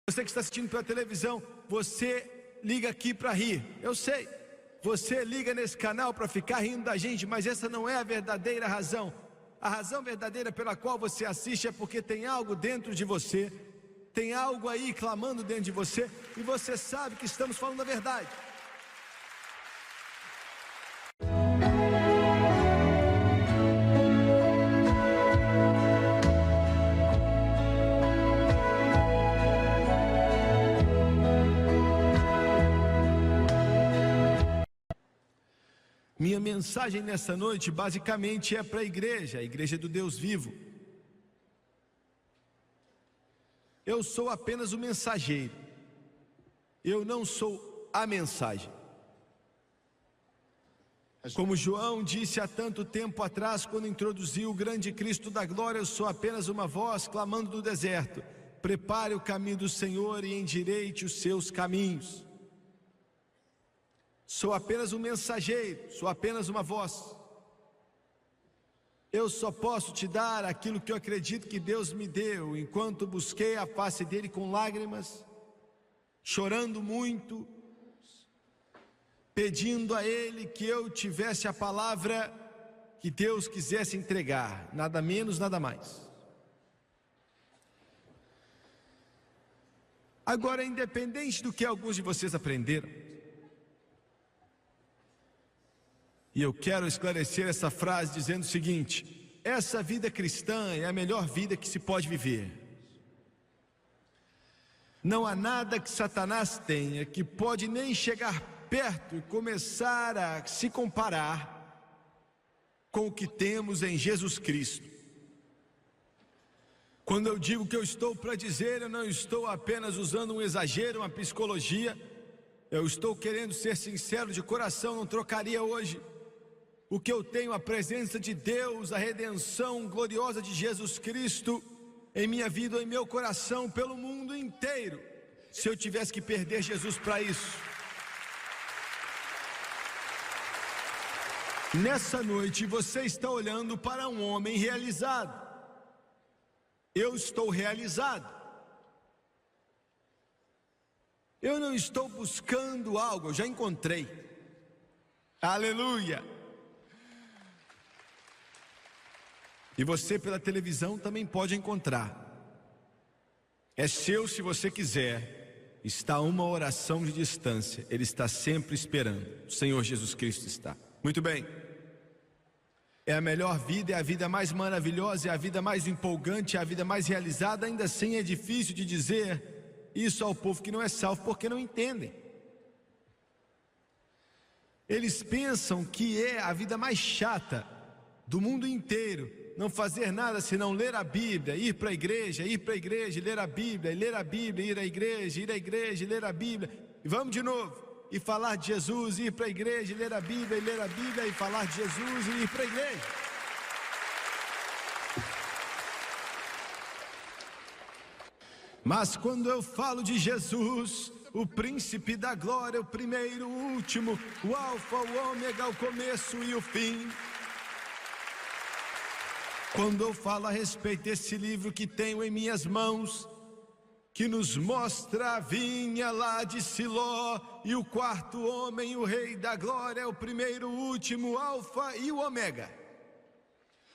Você que está assistindo pela televisão, você liga aqui para rir, eu sei. Você liga nesse canal para ficar rindo da gente, mas essa não é a verdadeira razão. A razão verdadeira pela qual você assiste é porque tem algo dentro de você, tem algo aí clamando dentro de você, e você sabe que estamos falando a verdade. Minha mensagem nessa noite basicamente é para a igreja do Deus vivo. Eu sou apenas o mensageiro, eu não sou a mensagem. Como João disse há tanto tempo atrás, quando introduziu o grande Cristo da glória, eu sou apenas uma voz clamando do deserto: prepare o caminho do Senhor e endireite os seus caminhos. Sou apenas um mensageiro, sou apenas uma voz. Eu só posso te dar aquilo que eu acredito que Deus me deu, enquanto busquei a face dele com lágrimas, chorando muito, pedindo a ele que eu tivesse a palavra que Deus quisesse entregar, nada menos, nada mais. Agora, independente do que alguns de vocês aprenderam, e eu quero esclarecer essa frase dizendo o seguinte: essa vida cristã é a melhor vida que se pode viver. Não há nada que Satanás tenha que pode nem chegar perto e começar a se comparar com o que temos em Jesus Cristo. Quando eu digo que eu estou para dizer, eu não estou apenas usando um exagero, uma psicologia. Eu estou querendo ser sincero de coração, não trocaria hoje o que eu tenho, a presença de Deus, a redenção gloriosa de Jesus Cristo em minha vida ou em meu coração, pelo mundo inteiro, se eu tivesse que perder Jesus para isso. Nessa noite você está olhando para um homem realizado. Eu estou realizado. Eu não estou buscando algo, eu já encontrei. Aleluia! E você pela televisão também pode encontrar. É seu se você quiser. Está a uma oração de distância. Ele está sempre esperando. O Senhor Jesus Cristo está. Muito bem. É a melhor vida, é a vida mais maravilhosa, é a vida mais empolgante, é a vida mais realizada. Ainda assim é difícil de dizer isso ao povo que não é salvo, porque não entendem. Eles pensam que é a vida mais chata do mundo inteiro não fazer nada senão ler a Bíblia, ir para a igreja, ler a Bíblia, ir à igreja, e ler a Bíblia, e vamos de novo, e falar de Jesus, ir para a igreja, ler a Bíblia, e falar de Jesus, e ir para a igreja. Mas quando eu falo de Jesus, o príncipe da glória, o primeiro, o último, o alfa, o ômega, o começo e o fim, quando eu falo a respeito desse livro que tenho em minhas mãos, que nos mostra a vinha lá de Siló, e o quarto homem, o rei da glória, o primeiro, o último, o alfa e o ômega.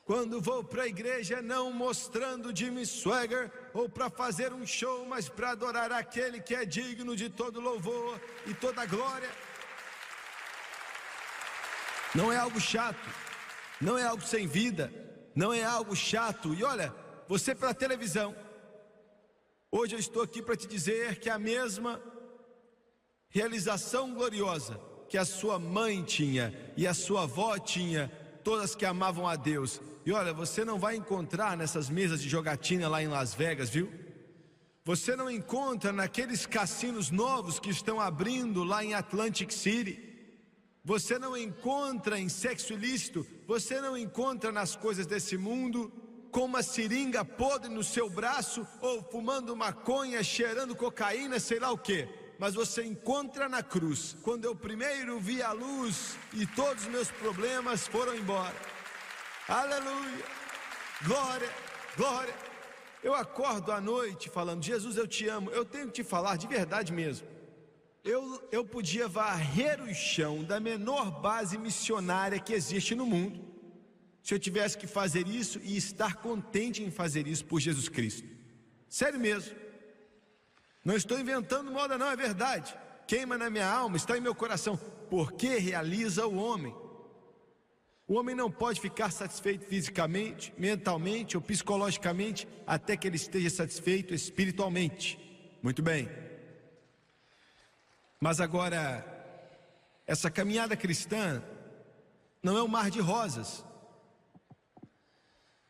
Quando vou para a igreja, não mostrando Jimmy Swagger, ou para fazer um show, mas para adorar aquele que é digno de todo louvor e toda glória. Não é algo chato, não é algo sem vida, não é algo chato. E olha, você pela televisão, hoje eu estou aqui para te dizer que a mesma realização gloriosa que a sua mãe tinha e a sua avó tinha, todas que amavam a Deus. E olha, você não vai encontrar nessas mesas de jogatina lá em Las Vegas, viu? Você não encontra naqueles cassinos novos que estão abrindo lá em Atlantic City. Você não encontra em sexo ilícito, você não encontra nas coisas desse mundo, com uma seringa podre no seu braço, ou fumando maconha, cheirando cocaína, sei lá o que. Mas você encontra na cruz, quando eu primeiro vi a luz e todos os meus problemas foram embora. Aleluia, glória, glória. Eu acordo à noite falando: Jesus, eu te amo. Eu tenho que te falar de verdade mesmo. Eu podia varrer o chão da menor base missionária que existe no mundo, se eu tivesse que fazer isso e estar contente em fazer isso por Jesus Cristo. Sério mesmo. Não estou inventando moda não, é verdade. Queima na minha alma, está em meu coração. Porque realiza o homem. O homem não pode ficar satisfeito fisicamente, mentalmente ou psicologicamente até que ele esteja satisfeito espiritualmente. Muito bem. Mas agora, essa caminhada cristã não é um mar de rosas.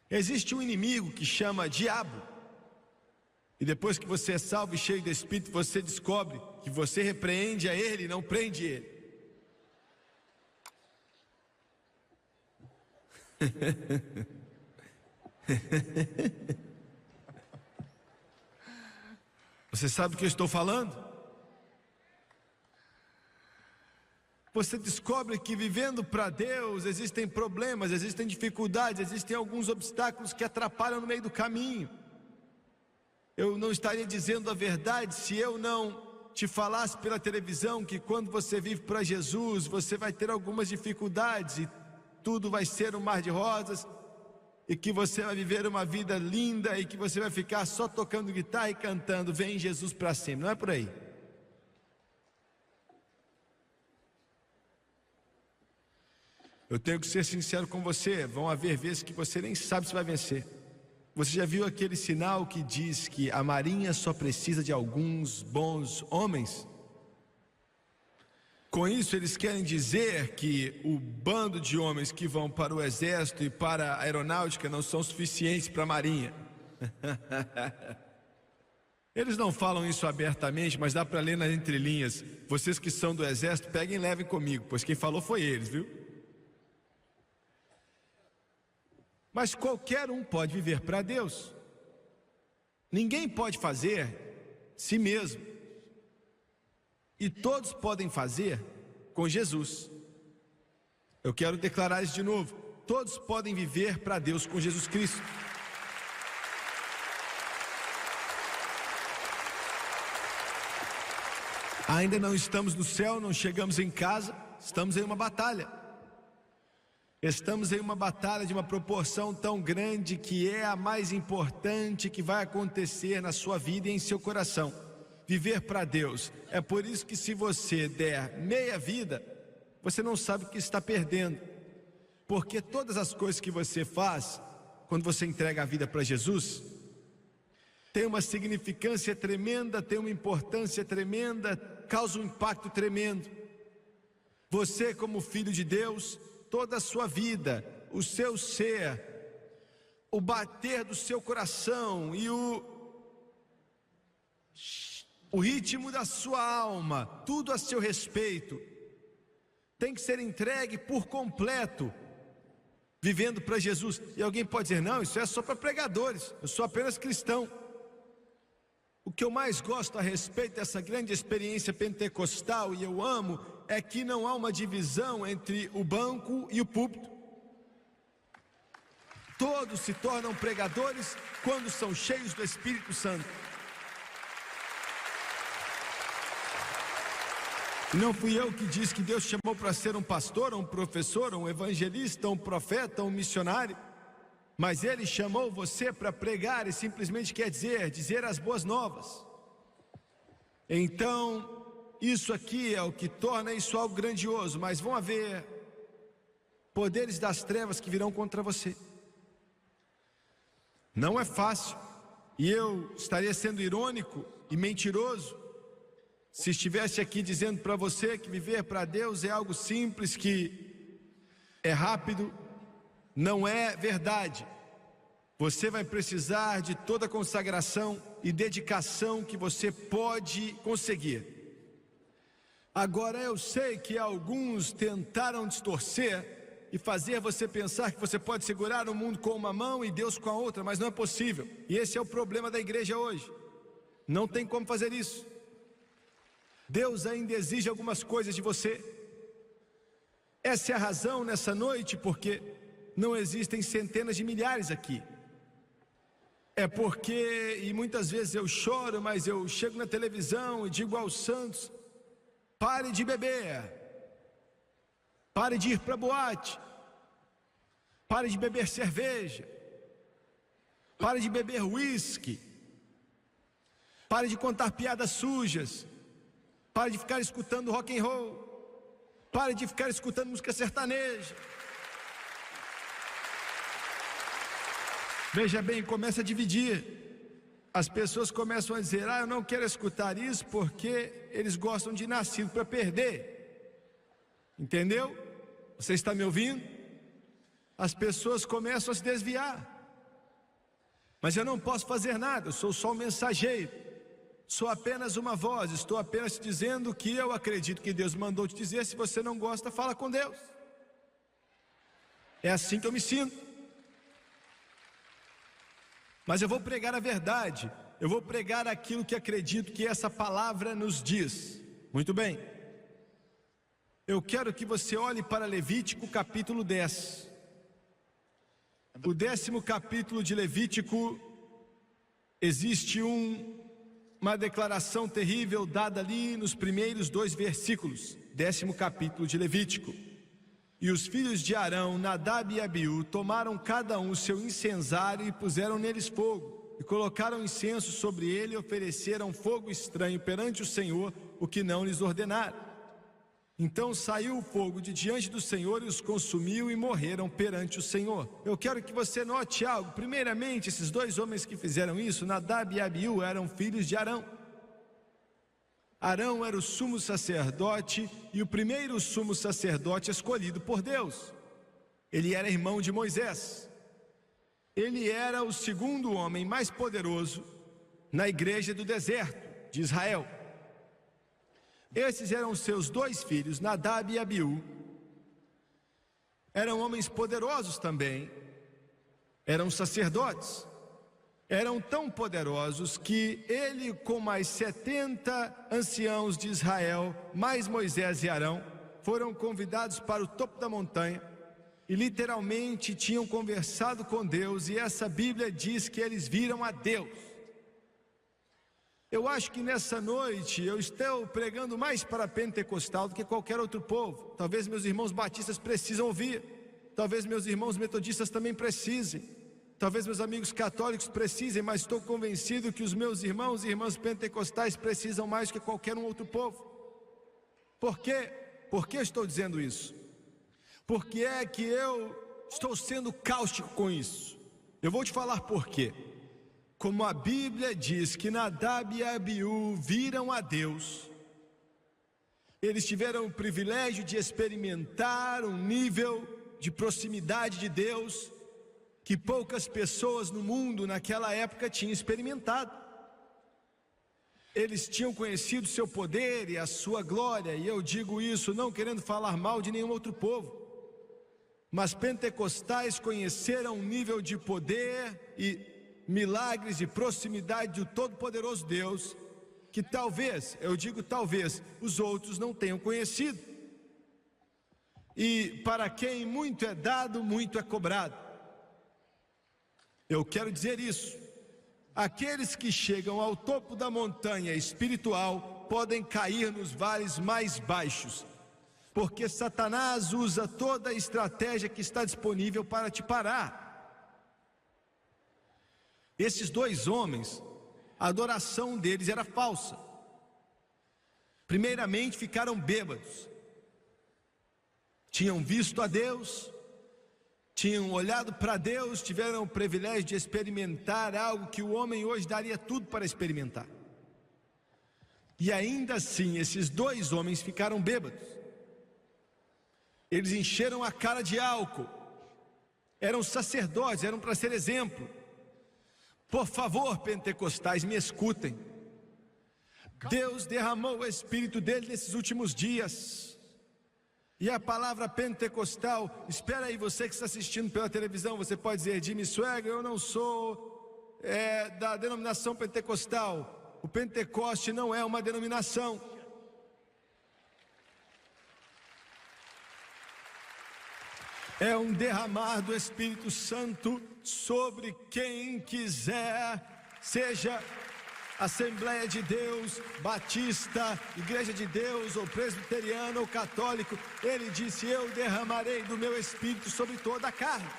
Existe um inimigo que chama diabo. E depois que você é salvo e cheio do Espírito, você descobre que você repreende a ele e não prende ele. Você sabe o que eu estou falando? Você descobre que vivendo para Deus existem problemas, existem dificuldades, existem alguns obstáculos que atrapalham no meio do caminho. Eu não estaria dizendo a verdade se eu não te falasse pela televisão que quando você vive para Jesus, você vai ter algumas dificuldades e tudo vai ser um mar de rosas, e que você vai viver uma vida linda e que você vai ficar só tocando guitarra e cantando "Vem Jesus" para sempre. Não é por aí. Eu tenho que ser sincero com você, vão haver vezes que você nem sabe se vai vencer. Você já viu aquele sinal que diz que a marinha só precisa de alguns bons homens? Com isso eles querem dizer que o bando de homens que vão para o exército e para a aeronáutica não são suficientes para a marinha. Eles não falam isso abertamente, mas dá para ler nas entrelinhas. Vocês que são do exército, peguem e levem comigo, pois quem falou foi eles, viu? Mas qualquer um pode viver para Deus. Ninguém pode fazer si mesmo. E todos podem fazer com Jesus. Eu quero declarar isso de novo. Todos podem viver para Deus com Jesus Cristo. Ainda não estamos no céu, não chegamos em casa, estamos em uma batalha. Estamos em uma batalha de uma proporção tão grande que é a mais importante que vai acontecer na sua vida e em seu coração. Viver para Deus. É por isso que se você der meia vida, você não sabe o que está perdendo. Porque todas as coisas que você faz, quando você entrega a vida para Jesus, tem uma significância tremenda, tem uma importância tremenda, causa um impacto tremendo. Você, como filho de Deus, toda a sua vida, o seu ser, o bater do seu coração e o ritmo da sua alma, tudo a seu respeito, tem que ser entregue por completo, vivendo para Jesus. E alguém pode dizer: não, isso é só para pregadores, eu sou apenas cristão. O que eu mais gosto a respeito dessa grande experiência pentecostal, e eu amo, é que não há uma divisão entre o banco e o púlpito. Todos se tornam pregadores quando são cheios do Espírito Santo. E não fui eu que disse que Deus chamou para ser um pastor, um professor, um evangelista, um profeta, um missionário. Mas Ele chamou você para pregar, e simplesmente quer dizer as boas novas. Então, isso aqui é o que torna isso algo grandioso. Mas vão haver poderes das trevas que virão contra você. Não é fácil. E eu estaria sendo irônico e mentiroso se estivesse aqui dizendo para você que viver para Deus é algo simples, que é rápido. Não é verdade. Você vai precisar de toda a consagração e dedicação que você pode conseguir. Agora eu sei que alguns tentaram distorcer e fazer você pensar que você pode segurar o mundo com uma mão e Deus com a outra, mas não é possível. E esse é o problema da igreja hoje. Não tem como fazer isso. Deus ainda exige algumas coisas de você. Essa é a razão nessa noite porque não existem centenas de milhares aqui. É porque, e muitas vezes eu choro, mas eu chego na televisão e digo aos santos: pare de beber, pare de ir para boate, pare de beber cerveja, pare de beber uísque, pare de contar piadas sujas, pare de ficar escutando rock and roll, pare de ficar escutando música sertaneja. Veja bem, começa a dividir. As pessoas começam a dizer: eu não quero escutar isso porque eles gostam de nascido para perder. Entendeu? Você está me ouvindo? As pessoas começam a se desviar. Mas eu não posso fazer nada, eu sou só um mensageiro. Sou apenas uma voz, estou apenas te dizendo que eu acredito que Deus mandou te dizer. Se você não gosta, fala com Deus. É assim que eu me sinto. Mas eu vou pregar a verdade, eu vou pregar aquilo que acredito que essa palavra nos diz. Muito bem. Eu quero que você olhe para Levítico capítulo 10. O 10º capítulo de Levítico, existe uma declaração terrível dada ali nos primeiros 2 versículos. 10º capítulo de Levítico. E os filhos de Arão, Nadab e Abiú, tomaram cada um o seu incensário e puseram neles fogo, e colocaram incenso sobre ele e ofereceram fogo estranho perante o Senhor, o que não lhes ordenaram. Então saiu o fogo de diante do Senhor e os consumiu e morreram perante o Senhor. Eu quero que você note algo. Primeiramente, esses 2 homens que fizeram isso, Nadab e Abiú, eram filhos de Arão. Arão era o sumo sacerdote e o primeiro sumo sacerdote escolhido por Deus. Ele era irmão de Moisés. Ele era o segundo homem mais poderoso na igreja do deserto de Israel. Esses eram seus 2 filhos, Nadab e Abiú. Eram homens poderosos também, eram sacerdotes. Eram tão poderosos que ele, com mais 70 anciãos de Israel, mais Moisés e Arão, foram convidados para o topo da montanha e literalmente tinham conversado com Deus, e essa Bíblia diz que eles viram a Deus. Eu acho que nessa noite eu estou pregando mais para pentecostal do que qualquer outro povo. Talvez meus irmãos batistas precisam ouvir, talvez meus irmãos metodistas também precisem. Talvez meus amigos católicos precisem, mas estou convencido que os meus irmãos e irmãs pentecostais precisam mais do que qualquer um outro povo. Por quê? Por que estou dizendo isso? Porque é que eu estou sendo cáustico com isso. Eu vou te falar por quê. Como a Bíblia diz que Nadab e Abiú viram a Deus, eles tiveram o privilégio de experimentar um nível de proximidade de Deus que poucas pessoas no mundo naquela época tinham experimentado. Eles tinham conhecido seu poder e a sua glória, e eu digo isso não querendo falar mal de nenhum outro povo, mas pentecostais conheceram um nível de poder e milagres e proximidade do Todo-Poderoso Deus, que talvez, eu digo talvez, os outros não tenham conhecido. E para quem muito é dado, muito é cobrado. Eu quero dizer isso. Aqueles que chegam ao topo da montanha espiritual podem cair nos vales mais baixos, porque Satanás usa toda a estratégia que está disponível para te parar. Esses 2 homens, a adoração deles era falsa. Primeiramente, ficaram bêbados. Tinham visto a Deus, tinham olhado para Deus, tiveram o privilégio de experimentar algo que o homem hoje daria tudo para experimentar. E ainda assim, esses 2 homens ficaram bêbados. Eles encheram a cara de álcool. Eram sacerdotes, eram para ser exemplo. Por favor, pentecostais, me escutem. Deus derramou o Espírito dele nesses últimos dias. E a palavra pentecostal, espera aí, você que está assistindo pela televisão, você pode dizer: Jimmy Swagger, eu não sou da denominação pentecostal. O Pentecoste não é uma denominação. é um derramar do Espírito Santo sobre quem quiser, seja Assembleia de Deus, Batista, Igreja de Deus, ou presbiteriano, ou católico. Ele disse: eu derramarei do meu Espírito sobre toda a carne.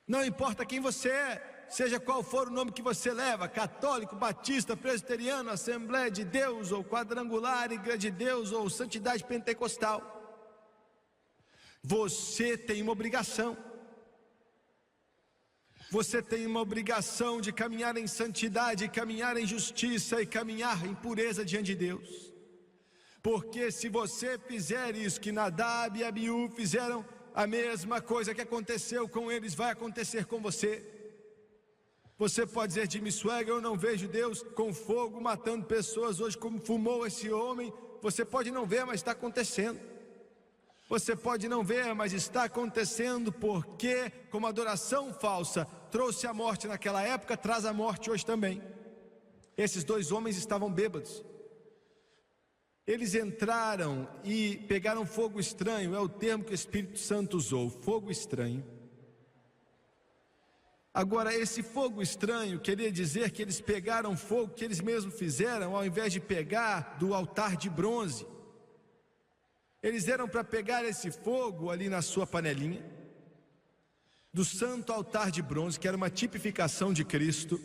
Não importa quem você é, seja qual for o nome que você leva, católico, batista, presbiteriano, Assembleia de Deus, ou quadrangular, Igreja de Deus, ou santidade pentecostal, você tem uma obrigação. Você tem uma obrigação de caminhar em santidade, caminhar em justiça e caminhar em pureza diante de Deus. Porque se você fizer isso que Nadab e Abiú fizeram, a mesma coisa que aconteceu com eles vai acontecer com você. Você pode dizer: Jimmy Swaggart, eu não vejo Deus com fogo matando pessoas hoje como fumou esse homem. Você pode não ver, mas está acontecendo. Você pode não ver, mas está acontecendo, porque como adoração falsa trouxe a morte naquela época, traz a morte hoje também. Esses dois homens estavam bêbados. Eles entraram e pegaram fogo estranho, é o termo que o Espírito Santo usou, fogo estranho. Agora, esse fogo estranho queria dizer que eles pegaram fogo que eles mesmos fizeram, ao invés de pegar do altar de bronze. Eles eram para pegar esse fogo ali na sua panelinha, do santo altar de bronze, que era uma tipificação de Cristo,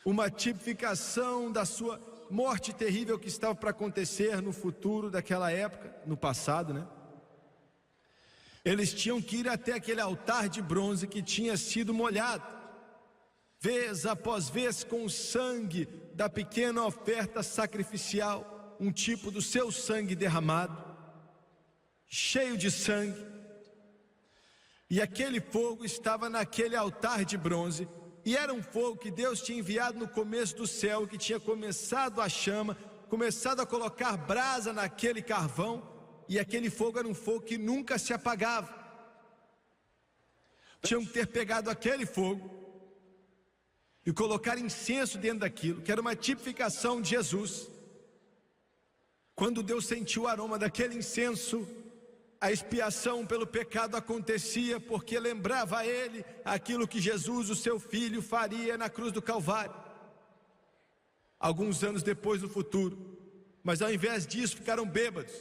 uma tipificação da sua morte terrível que estava para acontecer no futuro daquela época, no passado, né? Eles tinham que ir até aquele altar de bronze que tinha sido molhado, vez após vez, com o sangue da pequena oferta sacrificial, um tipo do seu sangue derramado, cheio de sangue. E aquele fogo estava naquele altar de bronze, e era um fogo que Deus tinha enviado no começo do céu, que tinha começado a chama, começado a colocar brasa naquele carvão, e aquele fogo era um fogo que nunca se apagava. Tinham que ter pegado aquele fogo e colocar incenso dentro daquilo, que era uma tipificação de Jesus. Quando Deus sentiu o aroma daquele incenso, a expiação pelo pecado acontecia, porque lembrava a ele aquilo que Jesus, o seu filho, faria na cruz do Calvário, alguns anos depois, no futuro. Mas ao invés disso, ficaram bêbados.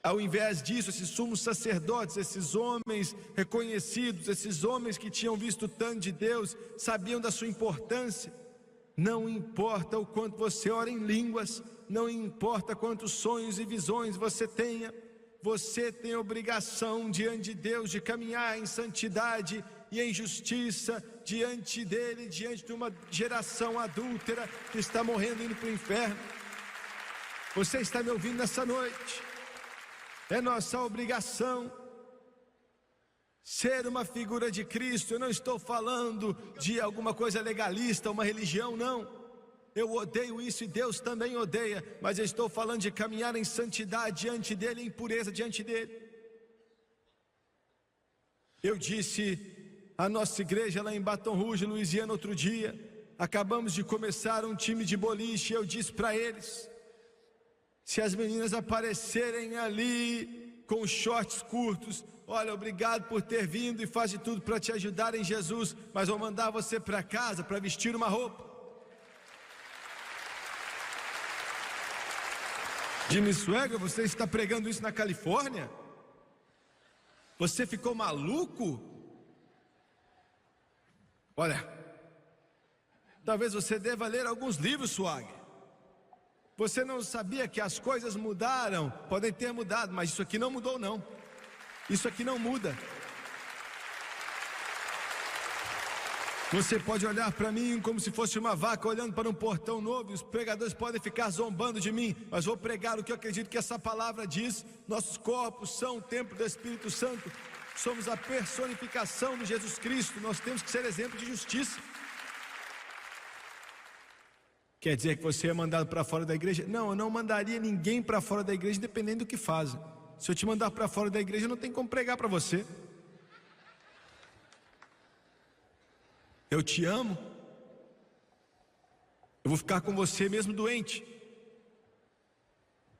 Ao invés disso, esses sumos sacerdotes, esses homens reconhecidos, esses homens que tinham visto tanto de Deus, sabiam da sua importância. Não importa o quanto você ora em línguas, não importa quantos sonhos e visões você tenha, você tem a obrigação diante de Deus de caminhar em santidade e em justiça diante dele, diante de uma geração adúltera que está morrendo, indo para o inferno. Você está me ouvindo nessa noite? É nossa obrigação ser uma figura de Cristo. Eu não estou falando de alguma coisa legalista, uma religião, não. Eu odeio isso e Deus também odeia, mas eu estou falando de caminhar em santidade diante dele, em pureza diante dele. Eu disse à nossa igreja lá em Baton Rouge, Louisiana, outro dia, acabamos de começar um time de boliche, eu disse para eles: se as meninas aparecerem ali com shorts curtos, olha, obrigado por ter vindo e faz de tudo para te ajudar em Jesus, mas vou mandar você para casa para vestir uma roupa. Jimmy Swaggart, você está pregando isso na Califórnia? Você ficou maluco? Olha, talvez você deva ler alguns livros, Swaggart. Você não sabia que as coisas mudaram? Podem ter mudado, mas isso aqui não mudou, não. Isso aqui não muda. Você pode olhar para mim como se fosse uma vaca olhando para um portão novo, e os pregadores podem ficar zombando de mim, mas vou pregar o que eu acredito que essa palavra diz. Nossos corpos são o templo do Espírito Santo, somos a personificação de Jesus Cristo, nós temos que ser exemplo de justiça. Quer dizer que você é mandado para fora da igreja? Não, eu não mandaria ninguém para fora da igreja, dependendo do que fazem. Se eu te mandar para fora da igreja, não tem como pregar para você. Eu te amo. Eu vou ficar com você mesmo doente.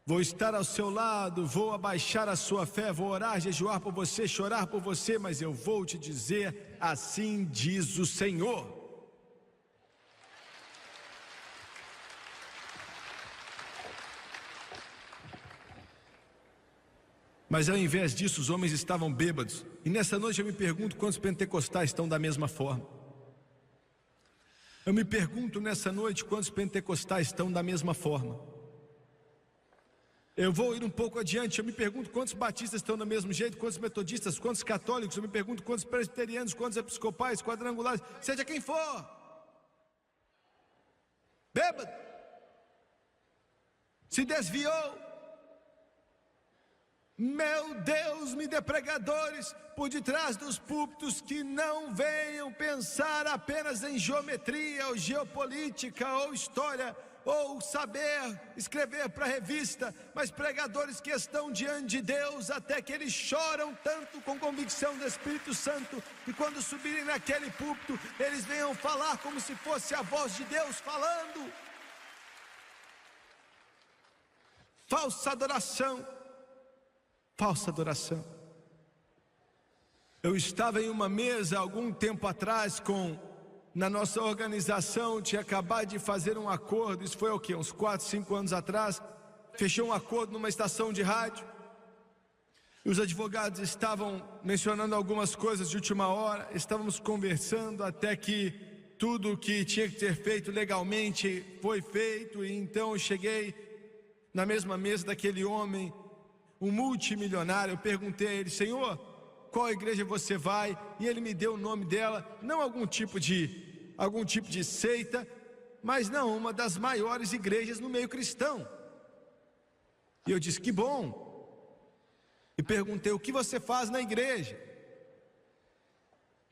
Vou estar ao seu lado, vou abaixar a sua fé, vou orar, jejuar por você, chorar por você, mas eu vou te dizer, assim diz o Senhor. Mas ao invés disso, os homens estavam bêbados. E nessa noite eu me pergunto quantos pentecostais estão da mesma forma. Eu me pergunto nessa noite quantos pentecostais estão da mesma forma. Eu vou ir um pouco adiante, eu me pergunto quantos batistas estão do mesmo jeito, quantos metodistas, quantos católicos, eu me pergunto quantos presbiterianos, quantos episcopais, quadrangulares, seja quem for. Bêbado. Se desviou. Meu Deus, me dê pregadores por detrás dos púlpitos que não venham pensar apenas em geometria ou geopolítica ou história ou saber escrever para revista, mas pregadores que estão diante de Deus até que eles choram tanto com convicção do Espírito Santo que quando subirem naquele púlpito eles venham falar como se fosse a voz de Deus falando. Falsa adoração. Falsa adoração. Eu estava em uma mesa algum tempo atrás na nossa organização, tinha acabado de fazer um acordo, isso foi o quê? Uns 4, 5 anos atrás, fechou um acordo numa estação de rádio, e os advogados estavam mencionando algumas coisas de última hora, estávamos conversando até que tudo o que tinha que ser feito legalmente foi feito, e então eu cheguei na mesma mesa daquele homem, um multimilionário. Eu perguntei a ele: Senhor, qual igreja você vai? E ele me deu o nome dela, não algum tipo de seita, mas não, uma das maiores igrejas no meio cristão. E eu disse: que bom. E perguntei: o que você faz na igreja?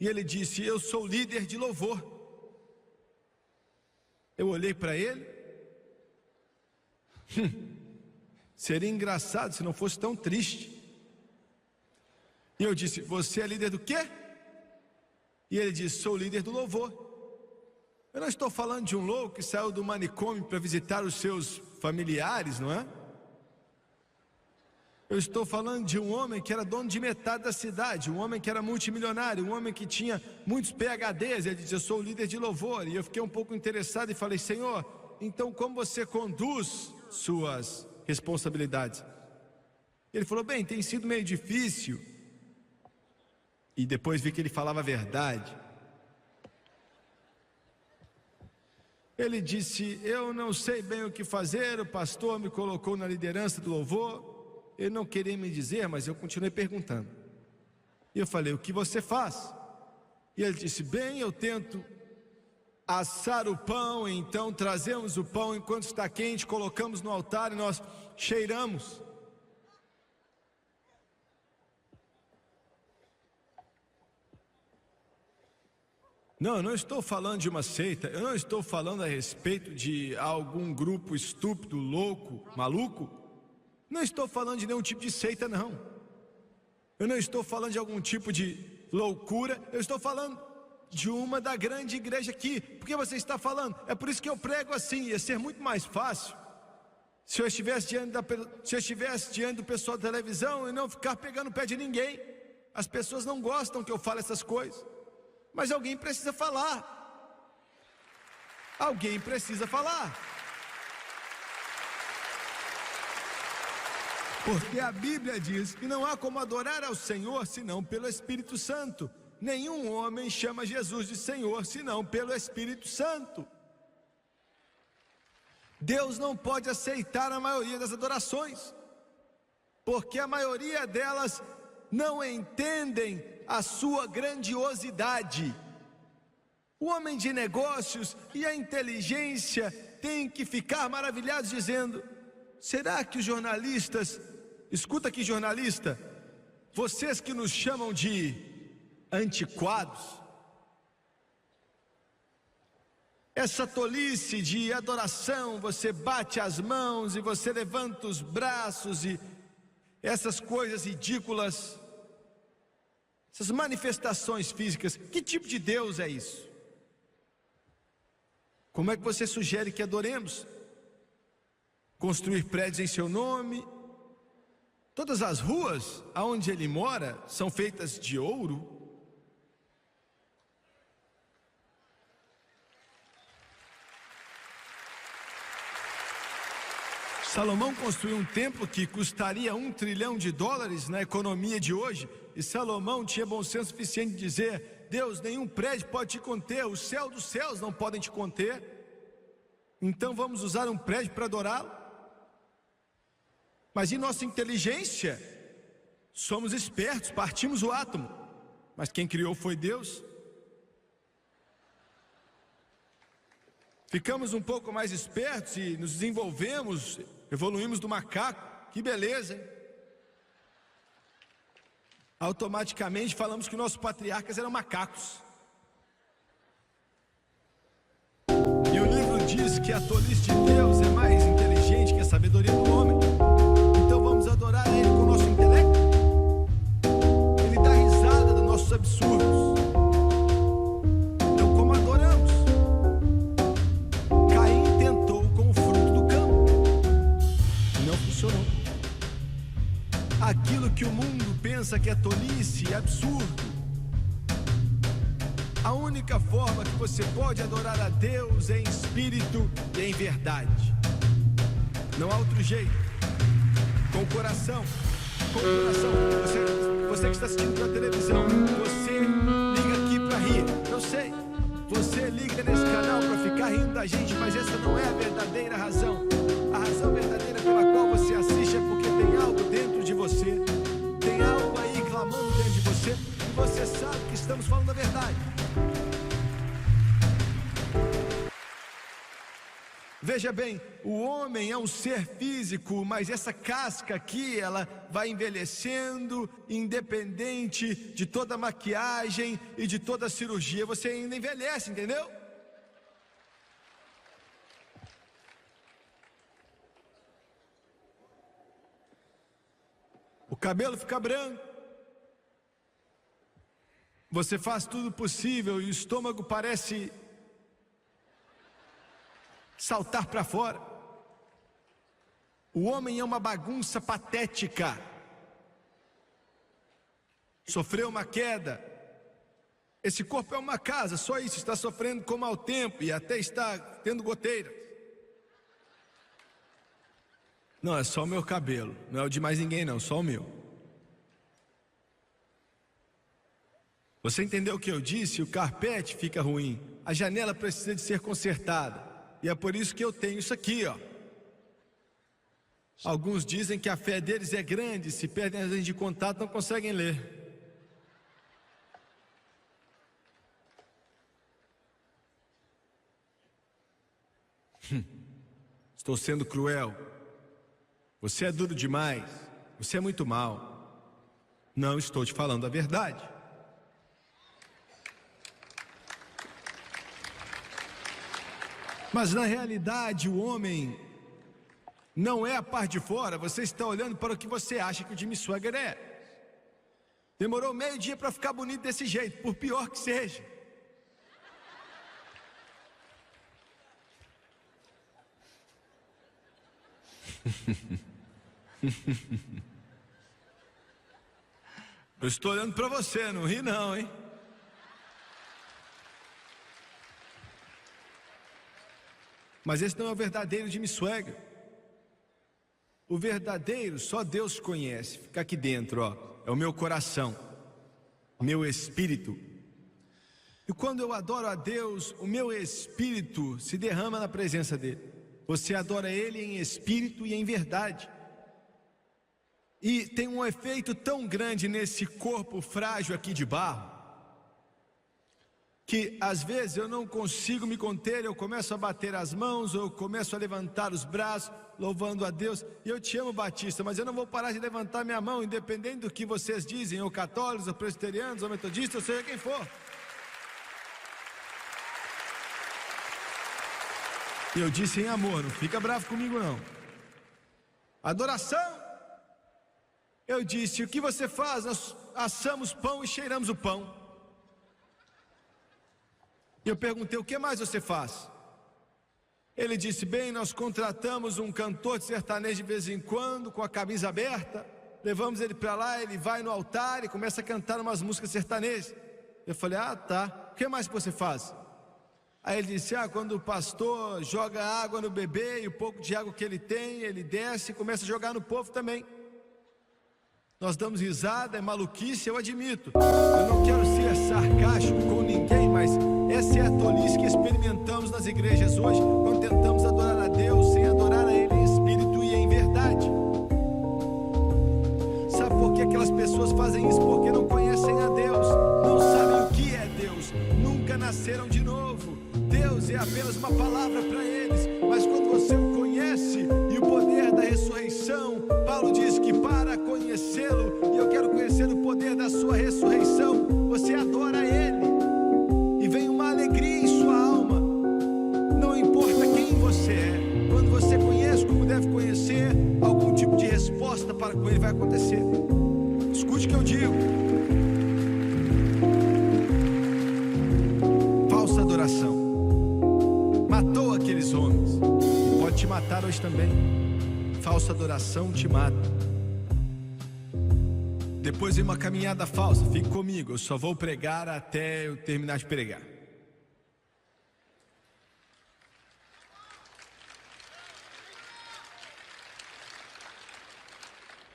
E ele disse: eu sou líder de louvor. Eu olhei para ele. Seria engraçado se não fosse tão triste. E eu disse: você é líder do quê? E ele disse: sou líder do louvor. Eu não estou falando de um louco que saiu do manicômio para visitar os seus familiares, não é? Eu estou falando de um homem que era dono de metade da cidade, um homem que era multimilionário, um homem que tinha muitos PhDs. Ele disse: eu sou o líder de louvor. E eu fiquei um pouco interessado e falei: Senhor, então como você conduz suas responsabilidades? Ele falou: bem, tem sido meio difícil. E depois vi que ele falava a verdade. Ele disse: eu não sei bem o que fazer, o pastor me colocou na liderança do louvor. Ele não queria me dizer, mas eu continuei perguntando. E eu falei: o que você faz? E ele disse: bem, eu tento assar o pão, então trazemos o pão enquanto está quente, colocamos no altar e nós cheiramos. Não, eu não estou falando de uma seita, eu não estou falando a respeito de algum grupo estúpido, louco, maluco. Não estou falando de nenhum tipo de seita, não. Eu não estou falando de algum tipo de loucura, eu estou falando de uma da grande igreja aqui. Por que você está falando? É por isso que eu prego assim. Ia ser muito mais fácil se eu estivesse diante do pessoal da televisão e não ficar pegando o pé de ninguém. As pessoas não gostam que eu fale essas coisas, mas alguém precisa falar. Alguém precisa falar. Porque a Bíblia diz que não há como adorar ao Senhor senão pelo Espírito Santo. Nenhum homem chama Jesus de Senhor senão pelo Espírito Santo. Deus não pode aceitar a maioria das adorações, porque a maioria delas não entendem a sua grandiosidade. O homem de negócios e a inteligência têm que ficar maravilhados dizendo: será que os jornalistas, escuta aqui, jornalista, vocês que nos chamam de antiquados, essa tolice de adoração, você bate as mãos e você levanta os braços e essas coisas ridículas, essas manifestações físicas, que tipo de Deus é isso? Como é que você sugere que adoremos? construir prédios em seu nome. Todas as ruas aonde ele mora são feitas de ouro. Salomão construiu um templo que custaria $1 trilhão na economia de hoje, e Salomão tinha bom senso suficiente de dizer: Deus, nenhum prédio pode te conter, o céu dos céus não podem te conter, então vamos usar um prédio para adorá-lo? Mas em nossa inteligência, somos espertos, partimos o átomo, mas quem criou foi Deus. Ficamos um pouco mais espertos e nos desenvolvemos, evoluímos do macaco, que beleza, hein? Automaticamente falamos que nossos patriarcas eram macacos. E o livro diz que a tolice de Deus é mais inteligente que a sabedoria do homem. Então vamos adorar a Ele com o nosso intelecto? Ele dá risada dos nossos absurdos. Então como adoramos? Caim tentou com o fruto do campo e não funcionou. Aquilo que o mundo pensa que é tolice e absurdo, a única forma que você pode adorar a Deus é em espírito e em verdade. Não há outro jeito. Com o coração. Com o coração. Você que está assistindo pela televisão, você liga aqui para rir. Eu sei. Você liga nesse canal para ficar rindo da gente, mas essa não é a verdadeira razão. A razão verdadeira pela qual você assiste é porque tem algo dentro de você. Tem algo aí clamando dentro de você. E você sabe que estamos falando a verdade. Veja bem, o homem é um ser físico, mas essa casca aqui, ela vai envelhecendo, independente de toda a maquiagem e de toda a cirurgia. Você ainda envelhece, entendeu? O cabelo fica branco. Você faz tudo possível e o estômago parece saltar para fora. O homem é uma bagunça patética. Sofreu uma queda. Esse corpo é uma casa, só isso. Está sofrendo com mau tempo e até está tendo goteiras. Não, é só o meu cabelo. Não é o de mais ninguém não, só o meu. Você entendeu o que eu disse? O carpete fica ruim. A janela precisa de ser consertada. E é por isso que eu tenho isso aqui, ó. Alguns dizem que a fé deles é grande, se perdem as lentes de contato não conseguem ler. Estou sendo cruel. Você é duro demais. Você é muito mau. Não estou te falando a verdade. Mas na realidade o homem não é a parte de fora. Você está olhando para o que você acha que o Jimmy Swaggart é. Demorou meio dia para ficar bonito desse jeito, por pior que seja. Eu estou olhando para você, não ri não, hein? Mas esse não é o verdadeiro Jimmy Swaggart. O verdadeiro só Deus conhece. Fica aqui dentro, ó. É o meu coração, meu espírito. E quando eu adoro a Deus, o meu espírito se derrama na presença dele. Você adora Ele em espírito e em verdade. E tem um efeito tão grande nesse corpo frágil aqui de barro, que às vezes eu não consigo me conter, eu começo a bater as mãos, eu começo a levantar os braços, louvando a Deus. E eu te amo, Batista, mas eu não vou parar de levantar minha mão, independente do que vocês dizem, ou católicos, ou presbiterianos, ou metodistas, ou seja quem for. E eu disse em amor, não fica bravo comigo não. Adoração. Eu disse, o que você faz? Nós assamos pão e cheiramos o pão. E eu perguntei, o que mais você faz? Ele disse: bem, nós contratamos um cantor de sertanejo de vez em quando, com a camisa aberta, levamos ele para lá, ele vai no altar e começa a cantar umas músicas sertanejas. Eu falei: ah, tá, o que mais que você faz? Aí ele disse: ah, quando o pastor joga água no bebê e o pouco de água que ele tem, ele desce e começa a jogar no povo também. Nós damos risada, é maluquice, eu admito. Eu não quero ser sarcástico com ninguém, mas essa é a tolice que experimentamos nas igrejas hoje, quando tentamos adorar a Deus sem adorar a Ele em espírito e em verdade. Sabe por que aquelas pessoas fazem isso? Porque não conhecem a Deus, não sabem o que é Deus, nunca nasceram de novo. Deus é apenas uma palavra para eles, mas quando você o conhece e o poder da ressurreição, Paulo diz que para conhecê-lo, e eu quero conhecer o poder da sua ressurreição, você adora Ele, e vem uma alegria em sua alma, não importa quem você é, quando você conhece como deve conhecer, algum tipo de resposta para com Ele vai acontecer. Escute o que eu digo: falsa adoração matou aqueles homens, e pode te matar hoje também. Falsa adoração te mata. Depois vem uma caminhada falsa. Fique comigo, eu só vou pregar até eu terminar de pregar.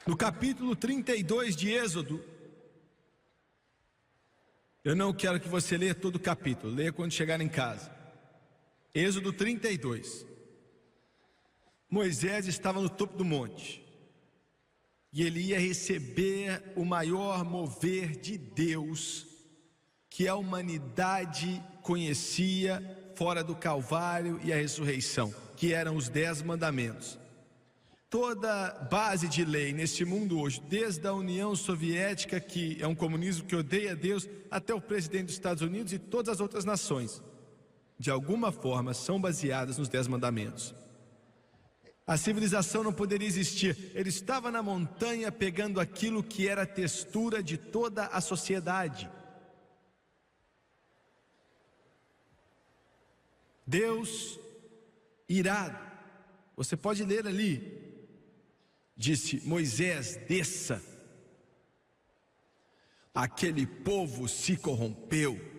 No capítulo 32 de Êxodo, eu não quero que você leia todo o capítulo, leia quando chegar em casa. Êxodo 32. Moisés estava no topo do monte, e ele ia receber o maior mover de Deus que a humanidade conhecia fora do Calvário e a ressurreição, que eram os 10 mandamentos. Toda base de lei nesse mundo hoje, desde a União Soviética, que é um comunismo que odeia Deus, até o presidente dos Estados Unidos e todas as outras nações, de alguma forma são baseadas nos 10 mandamentos. A civilização não poderia existir. Ele estava na montanha pegando aquilo que era a textura de toda a sociedade. Deus irado, você pode ler ali, disse: Moisés, desça, aquele povo se corrompeu.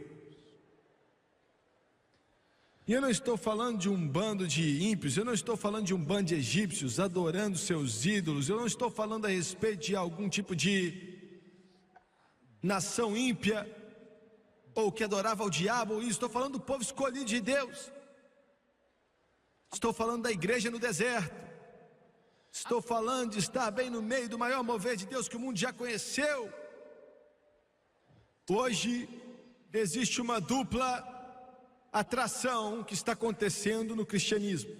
E eu não estou falando de um bando de ímpios, eu não estou falando de um bando de egípcios adorando seus ídolos, eu não estou falando a respeito de algum tipo de nação ímpia, ou que adorava ao diabo, ou isso. Estou falando do povo escolhido de Deus. Estou falando da igreja no deserto. Estou falando de estar bem no meio do maior mover de Deus que o mundo já conheceu. Hoje existe uma dupla atração que está acontecendo no cristianismo.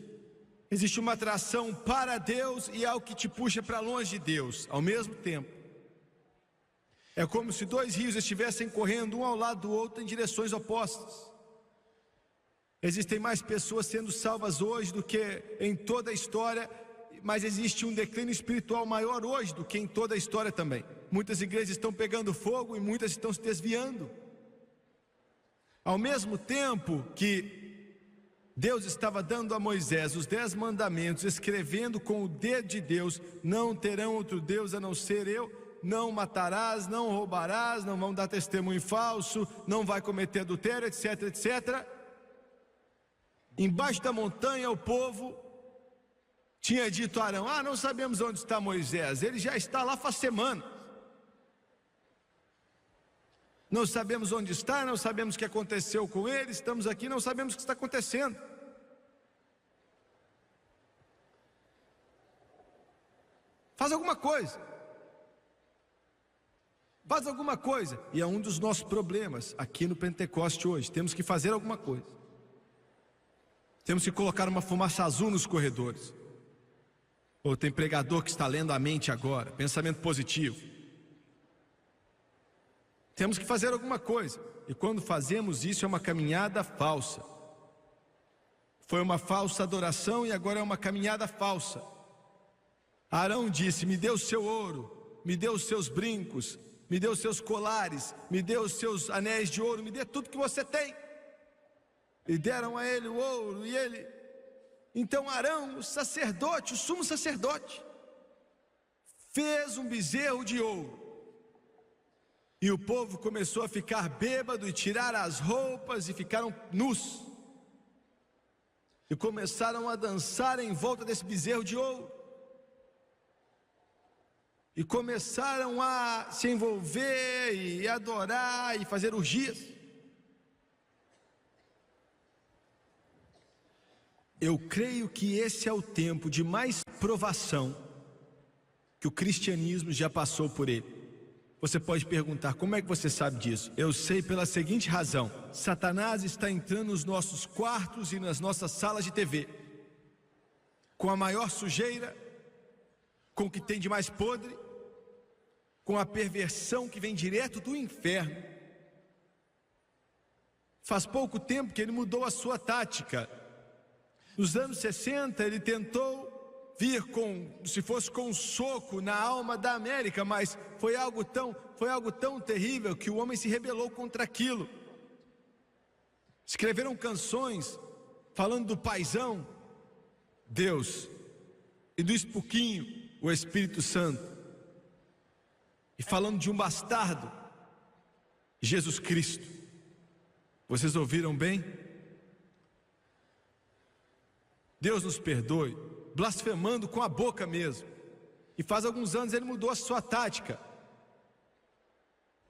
Existe uma atração para Deus e algo que te puxa para longe de Deus ao mesmo tempo. É como se 2 rios estivessem correndo um ao lado do outro em direções opostas. Existem mais pessoas sendo salvas hoje do que em toda a história, mas existe um declínio espiritual maior hoje do que em toda a história também. Muitas igrejas estão pegando fogo e muitas estão se desviando. Ao mesmo tempo que Deus estava dando a Moisés os 10 mandamentos, escrevendo com o dedo de Deus: não terão outro Deus a não ser eu, não matarás, não roubarás, não vão dar testemunho falso, não vai cometer adultério, etc, etc. Embaixo da montanha o povo tinha dito a Arão: ah, não sabemos onde está Moisés, ele já está lá faz semanas. Não sabemos onde está, não sabemos o que aconteceu com ele, estamos aqui, não sabemos o que está acontecendo. Faz alguma coisa. Faz alguma coisa. E é um dos nossos problemas aqui no Pentecoste hoje. Temos que fazer alguma coisa. Temos que colocar uma fumaça azul nos corredores. Ou tem pregador que está lendo a mente agora, pensamento positivo. Temos que fazer alguma coisa. E quando fazemos isso é uma caminhada falsa. Foi uma falsa adoração e agora é uma caminhada falsa. Arão disse: me dê o seu ouro, me dê os seus brincos, me dê os seus colares, me dê os seus anéis de ouro, me dê tudo que você tem. E deram a ele o ouro, e ele Então Arão, o sacerdote, o sumo sacerdote, fez um bezerro de ouro. E o povo começou a ficar bêbado e tirar as roupas e ficaram nus. E começaram a dançar em volta desse bezerro de ouro. E começaram a se envolver e adorar e fazer orgias. Eu creio que esse é o tempo de mais provação que o cristianismo já passou por ele. Você pode perguntar, como é que você sabe disso? Eu sei pela seguinte razão: Satanás está entrando nos nossos quartos e nas nossas salas de TV, com a maior sujeira, com o que tem de mais podre, com a perversão que vem direto do inferno. Faz pouco tempo que ele mudou a sua tática. Nos anos 60 ele tentou vir se fosse com um soco na alma da América, mas foi algo tão terrível que o homem se rebelou contra aquilo. Escreveram canções falando do paizão, Deus, e do espuquinho, o Espírito Santo, e falando de um bastardo, Jesus Cristo. Vocês ouviram bem? Deus nos perdoe, blasfemando com a boca mesmo. E faz alguns anos ele mudou a sua tática.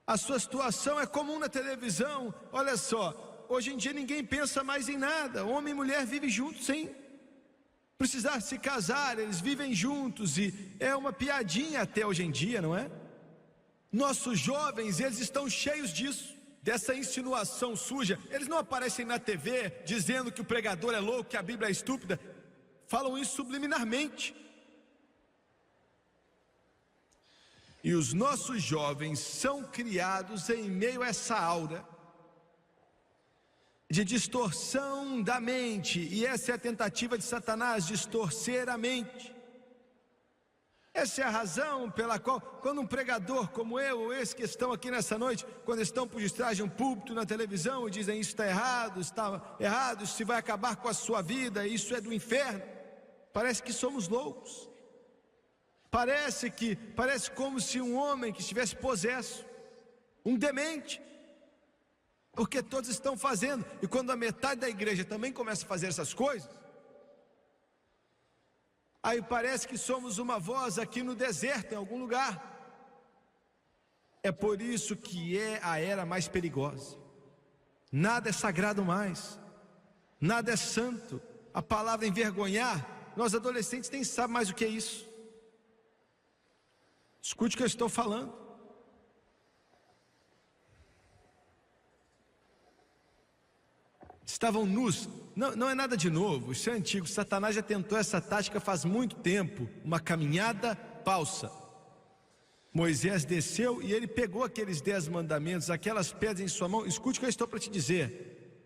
A sua situação é comum na televisão. Olha só, hoje em dia ninguém pensa mais em nada. Homem e mulher vivem juntos sem precisar se casar, eles vivem juntos, e é uma piadinha até hoje em dia, não é? Nossos jovens, eles estão cheios disso, dessa insinuação suja. Eles não aparecem na TV dizendo que o pregador é louco, que a Bíblia é estúpida. Falam isso subliminarmente. E os nossos jovens são criados em meio a essa aura de distorção da mente, e essa é a tentativa de Satanás, distorcer a mente. Essa é a razão pela qual, quando um pregador como eu, ou esse que estão aqui nessa noite, quando estão por detrás de um púlpito na televisão e dizem isso está errado, isso vai acabar com a sua vida, isso é do inferno, parece que somos loucos. Parece como se um homem que estivesse possesso, um demente, porque todos estão fazendo, e quando a metade da igreja também começa a fazer essas coisas, aí parece que somos uma voz aqui no deserto, em algum lugar. É por isso que é a era mais perigosa. Nada é sagrado mais, nada é santo. A palavra envergonhar, nós adolescentes nem sabemos mais o que é isso. Escute o que eu estou falando. Estavam nus. Não é nada de novo, isso é antigo. Satanás já tentou essa tática faz muito tempo. Uma caminhada falsa. Moisés desceu e ele pegou aqueles 10 mandamentos, aquelas pedras em sua mão. Escute o que eu estou para te dizer.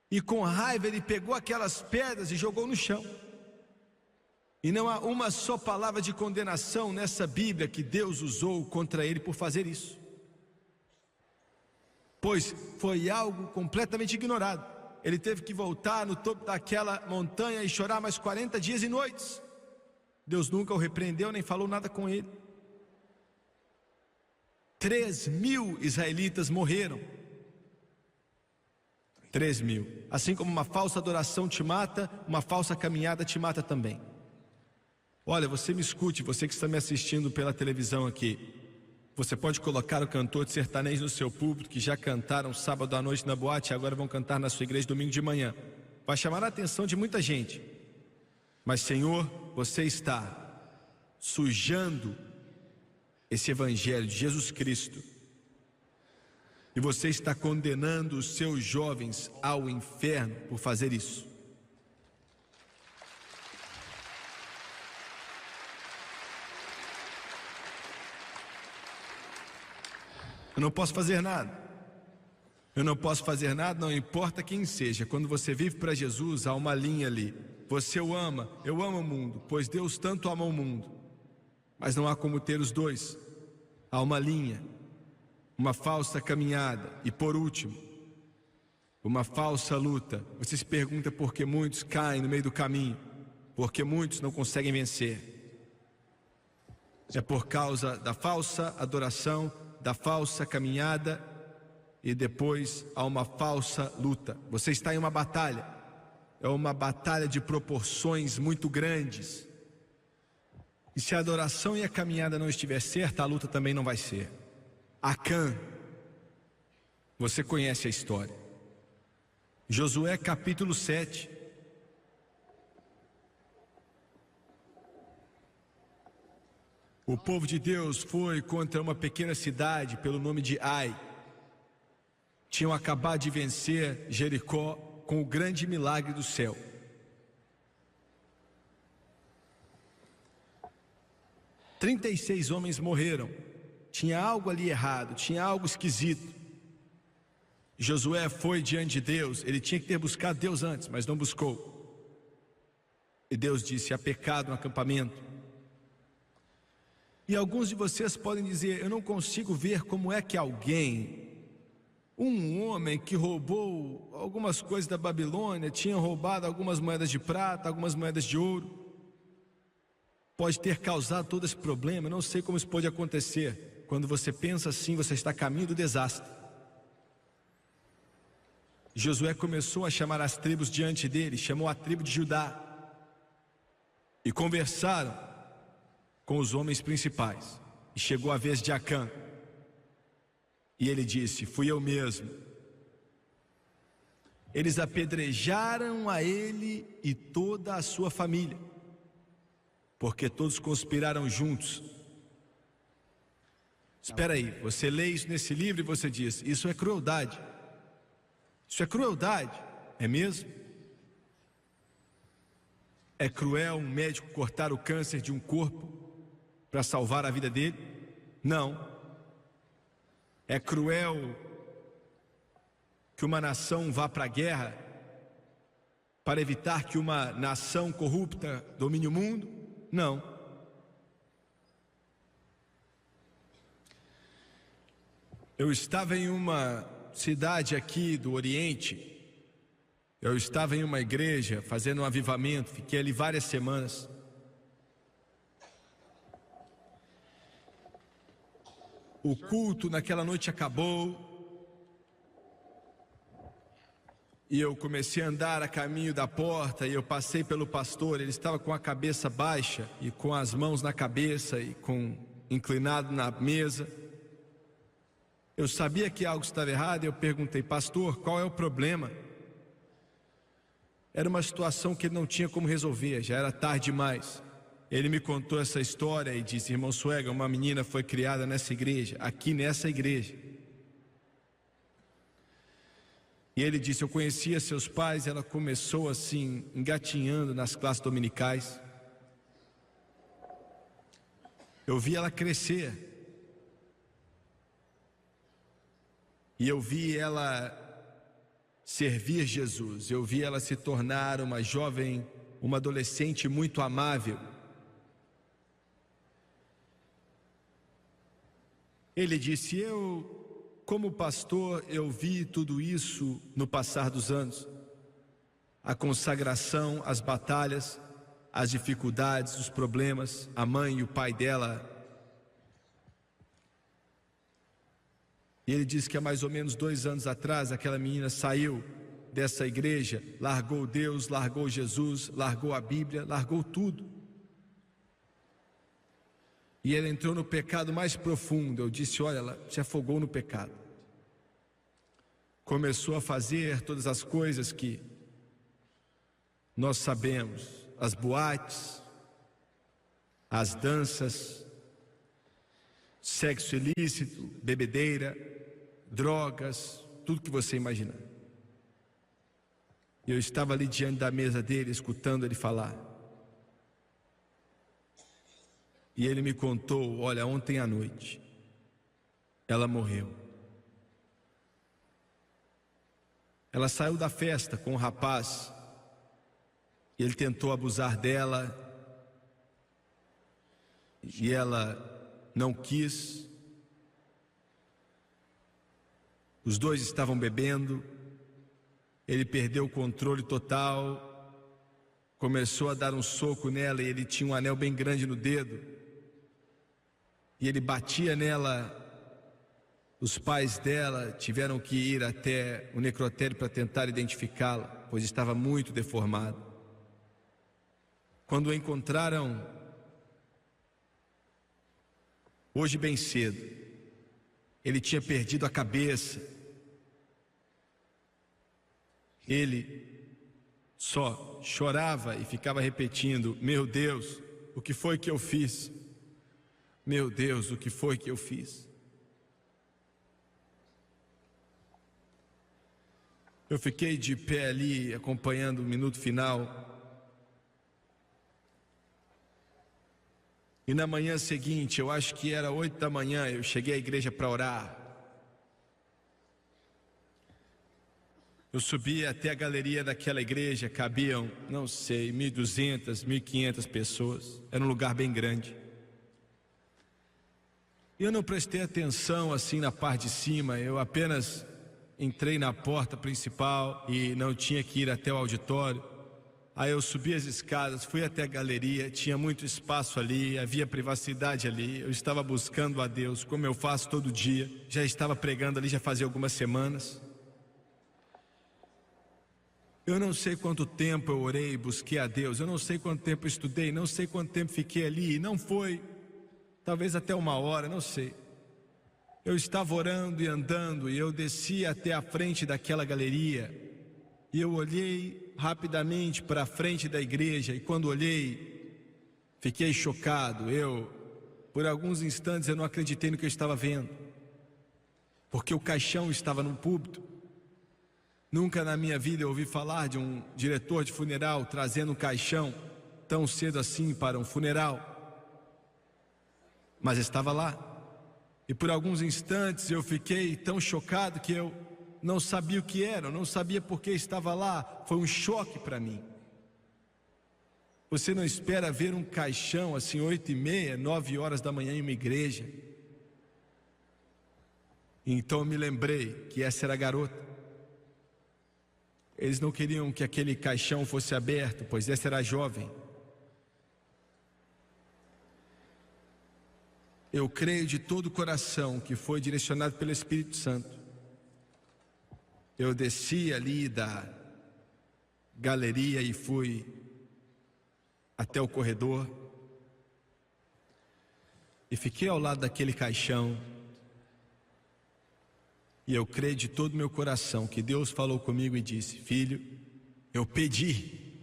E com raiva ele pegou aquelas pedras e jogou no chão. E não há uma só palavra de condenação nessa Bíblia que Deus usou contra ele por fazer isso, pois foi algo completamente ignorado. Ele teve que voltar no topo daquela montanha e chorar mais 40 dias e noites. Deus nunca o repreendeu nem falou nada com ele. 3.000 israelitas morreram. 3.000. Assim como uma falsa adoração te mata, uma falsa caminhada te mata também. Olha, você me escute, você que está me assistindo pela televisão aqui. Você pode colocar o cantor de sertanejo no seu púlpito, que já cantaram sábado à noite na boate e agora vão cantar na sua igreja domingo de manhã. Vai chamar a atenção de muita gente. Mas, Senhor, você está sujando esse evangelho de Jesus Cristo. E você está condenando os seus jovens ao inferno por fazer isso. Eu não posso fazer nada. Eu não posso fazer nada, não importa quem seja. Quando você vive para Jesus, há uma linha ali. Você o ama, eu amo o mundo, pois Deus tanto ama o mundo. Mas não há como ter os dois. Há uma linha, uma falsa caminhada. E por último, uma falsa luta. Você se pergunta por que muitos caem no meio do caminho, porque muitos não conseguem vencer. É por causa da falsa adoração, da falsa caminhada, e depois há uma falsa luta. Você está em uma batalha, é uma batalha de proporções muito grandes. E se a adoração e a caminhada não estiver certa, a luta também não vai ser. Acã, você conhece a história. Josué capítulo 7. O povo de Deus foi contra uma pequena cidade pelo nome de Ai. Tinham acabado de vencer Jericó com o grande milagre do céu. « 36 homens morreram. Tinha algo ali errado, tinha algo esquisito. Josué foi diante de Deus. Ele tinha que ter buscado Deus antes, mas não buscou. E Deus disse: há pecado no acampamento. E alguns de vocês podem dizer: eu não consigo ver como é que alguém, um homem que roubou algumas coisas da Babilônia, tinha roubado algumas moedas de prata, algumas moedas de ouro, pode ter causado todo esse problema. Eu não sei como isso pode acontecer. Quando você pensa assim, você está a caminho do desastre. Josué começou a chamar as tribos diante dele, chamou a tribo de Judá e conversaram com os homens principais. E chegou a vez de Acã, e ele disse: fui eu mesmo. Eles apedrejaram a ele e toda a sua família, porque todos conspiraram juntos. Espera aí, você lê isso nesse livro e você diz: isso é crueldade. Isso é crueldade, é mesmo? É cruel um médico cortar o câncer de um corpo para salvar a vida dele? Não. É cruel que uma nação vá para a guerra para evitar que uma nação corrupta domine o mundo? Não. Eu estava em uma cidade aqui do Oriente. Eu estava em uma igreja fazendo um avivamento. Fiquei ali várias semanas. O culto naquela noite acabou e eu comecei a andar a caminho da porta e eu passei pelo pastor. Ele estava com a cabeça baixa e com as mãos na cabeça e inclinado na mesa. Eu sabia que algo estava errado e eu perguntei: pastor, qual é o problema? Era uma situação que ele não tinha como resolver, já era tarde demais. Ele me contou essa história e disse: irmão Suega, uma menina foi criada nessa igreja, aqui nessa igreja. E ele disse: eu conhecia seus pais. Ela começou assim, engatinhando nas classes dominicais. Eu vi ela crescer. E eu vi ela servir Jesus. Eu vi ela se tornar uma jovem, uma adolescente muito amável. Ele disse: como pastor, eu vi tudo isso no passar dos anos. A consagração, as batalhas, as dificuldades, os problemas, a mãe e o pai dela. E ele disse que há mais ou menos 2 anos atrás, aquela menina saiu dessa igreja, largou Deus, largou Jesus, largou a Bíblia, largou tudo. E ela entrou no pecado mais profundo. Eu disse: olha, ela se afogou no pecado. Começou a fazer todas as coisas que nós sabemos, as boates, as danças, sexo ilícito, bebedeira, drogas, tudo que você imaginar. Eu estava ali diante da mesa dele, escutando ele falar. E ele me contou: olha, ontem à noite ela morreu. Ela saiu da festa com um rapaz e ele tentou abusar dela e ela não quis. Os dois estavam bebendo Ele perdeu o controle total, começou a dar um soco nela e ele tinha um anel bem grande no dedo. E ele batia nela. Os pais dela tiveram que ir até o necrotério para tentar identificá-la, pois estava muito deformada. Quando o encontraram, hoje bem cedo, ele tinha perdido a cabeça. Ele só chorava e ficava repetindo: meu Deus, o que foi que eu fiz? Meu Deus, o que foi que eu fiz? Eu fiquei de pé ali, acompanhando o minuto final. E na manhã seguinte, eu acho que era 8 da manhã, eu cheguei à igreja para orar. Eu subi até a galeria daquela igreja, cabiam, não sei, 1.200, 1.500 pessoas. Era um lugar bem grande. E eu não prestei atenção assim na parte de cima, eu apenas entrei na porta principal e não tinha que ir até o auditório. Aí eu subi as escadas, fui até a galeria, tinha muito espaço ali, havia privacidade ali. Eu estava buscando a Deus, como eu faço todo dia. Já estava pregando ali já fazia algumas semanas. Eu não sei quanto tempo eu orei e busquei a Deus, eu não sei quanto tempo eu estudei, não sei quanto tempo fiquei ali, não foi, talvez até 1 hora, não sei. Eu estava orando e andando e eu desci até a frente daquela galeria e eu olhei rapidamente para a frente da igreja e quando olhei, fiquei chocado. Por alguns instantes eu não acreditei no que eu estava vendo, porque o caixão estava no púlpito. Nunca na minha vida eu ouvi falar de um diretor de funeral trazendo um caixão tão cedo assim para um funeral. Mas estava lá. E por alguns instantes eu fiquei tão chocado que eu não sabia o que era, eu não sabia por que estava lá. Foi um choque para mim. Você não espera ver um caixão assim 8h30, 9 horas da manhã em uma igreja. Então eu me lembrei que essa era a garota. Eles não queriam que aquele caixão fosse aberto, pois essa era jovem. Eu creio de todo o coração que foi direcionado pelo Espírito Santo. Eu desci ali da galeria e fui até o corredor. E fiquei ao lado daquele caixão. E eu creio de todo o meu coração que Deus falou comigo e disse: filho, eu pedi.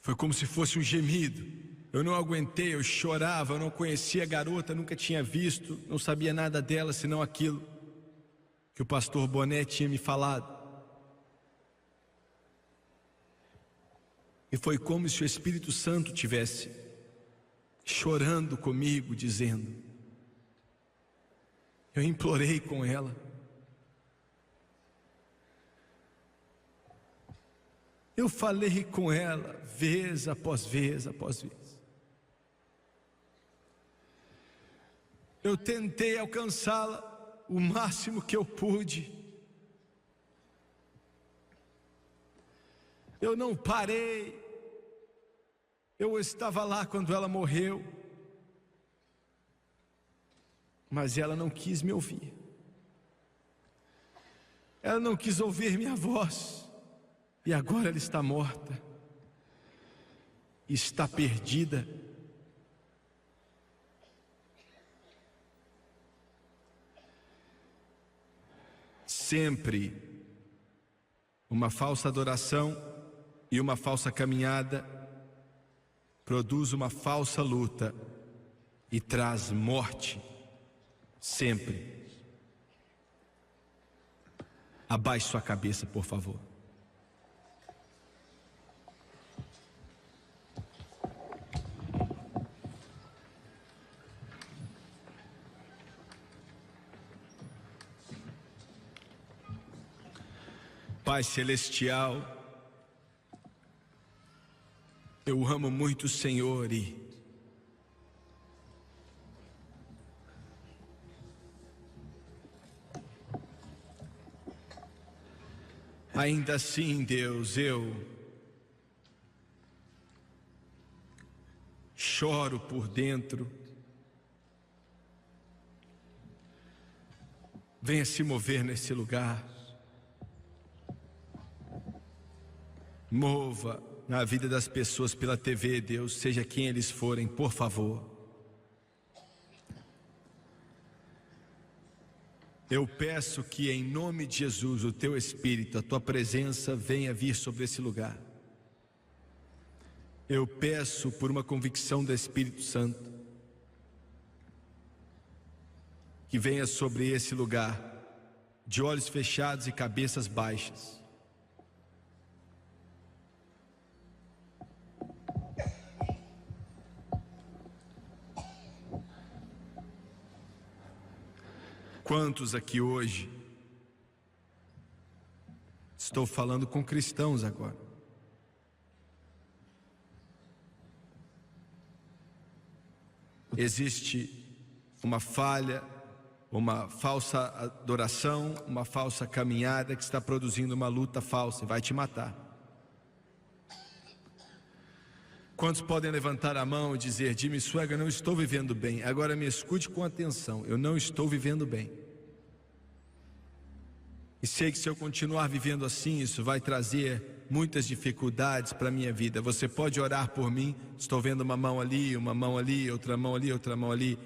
Foi como se fosse um gemido. Eu não aguentei, eu chorava, eu não conhecia a garota, nunca tinha visto, não sabia nada dela senão aquilo que o pastor Boné tinha me falado. E foi como se o Espírito Santo tivesse chorando comigo, dizendo: eu implorei com ela. Eu falei com ela vez após vez após vez. Eu tentei alcançá-la o máximo que eu pude. Eu não parei. Eu estava lá quando ela morreu. Mas ela não quis me ouvir. Ela não quis ouvir minha voz. E agora ela está morta. Está perdida. Sempre uma falsa adoração e uma falsa caminhada produz uma falsa luta e traz morte. Sempre. Abaixe sua cabeça, por favor. Pai Celestial, eu amo muito o Senhor e Ainda assim, Deus, eu choro por dentro. Venha se mover nesse lugar. Mova na vida das pessoas pela TV, Deus, seja quem eles forem, por favor. Eu peço que em nome de Jesus, o Teu Espírito, a Tua presença venha vir sobre esse lugar. Eu peço por uma convicção do Espírito Santo, que venha sobre esse lugar, de olhos fechados e cabeças baixas. Quantos aqui hoje, estou falando com cristãos agora, existe uma falha, uma falsa adoração, uma falsa caminhada que está produzindo uma luta falsa e vai te matar. Quantos podem levantar a mão e dizer: Jimmy Swaggart, não estou vivendo bem? Agora me escute com atenção, eu não estou vivendo bem. E sei que se eu continuar vivendo assim, isso vai trazer muitas dificuldades para a minha vida. Você pode orar por mim? Estou vendo uma mão ali, outra mão ali, outra mão ali.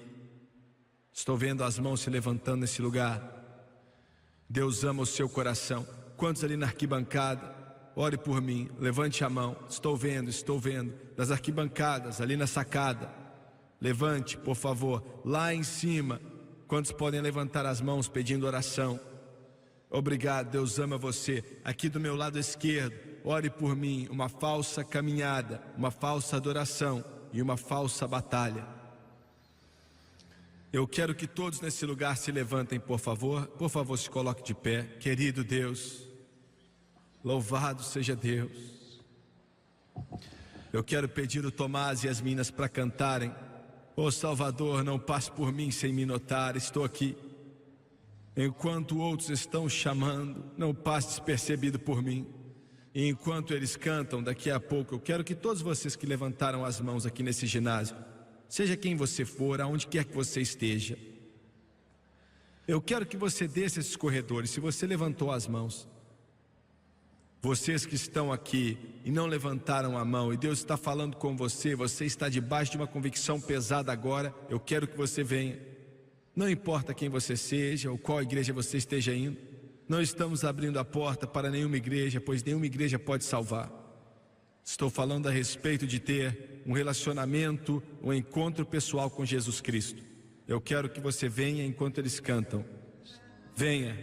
Estou vendo as mãos se levantando nesse lugar. Deus ama o seu coração. Quantos ali na arquibancada? Ore por mim, levante a mão. Estou vendo, das arquibancadas, ali na sacada. Levante, por favor, lá em cima. Quantos podem levantar as mãos pedindo oração? Obrigado, Deus ama você. Aqui do meu lado esquerdo, ore por mim. Uma falsa caminhada, uma falsa adoração e uma falsa batalha. Eu quero que todos nesse lugar se levantem, por favor. Por favor, se coloque de pé. Querido Deus, louvado seja Deus. Eu quero pedir o Tomás e as meninas para cantarem. Ó Salvador, não passe por mim sem me notar, estou aqui. Enquanto outros estão chamando, não passe despercebido por mim. E enquanto eles cantam, daqui a pouco, eu quero que todos vocês que levantaram as mãos aqui nesse ginásio, seja quem você for, aonde quer que você esteja, eu quero que você desça esses corredores. Se você levantou as mãos, vocês que estão aqui e não levantaram a mão, e Deus está falando com você, você está debaixo de uma convicção pesada agora, eu quero que você venha. Não importa quem você seja ou qual igreja você esteja indo, não estamos abrindo a porta para nenhuma igreja, pois nenhuma igreja pode salvar. Estou falando a respeito de ter um relacionamento, um encontro pessoal com Jesus Cristo. Eu quero que você venha enquanto eles cantam. Venha.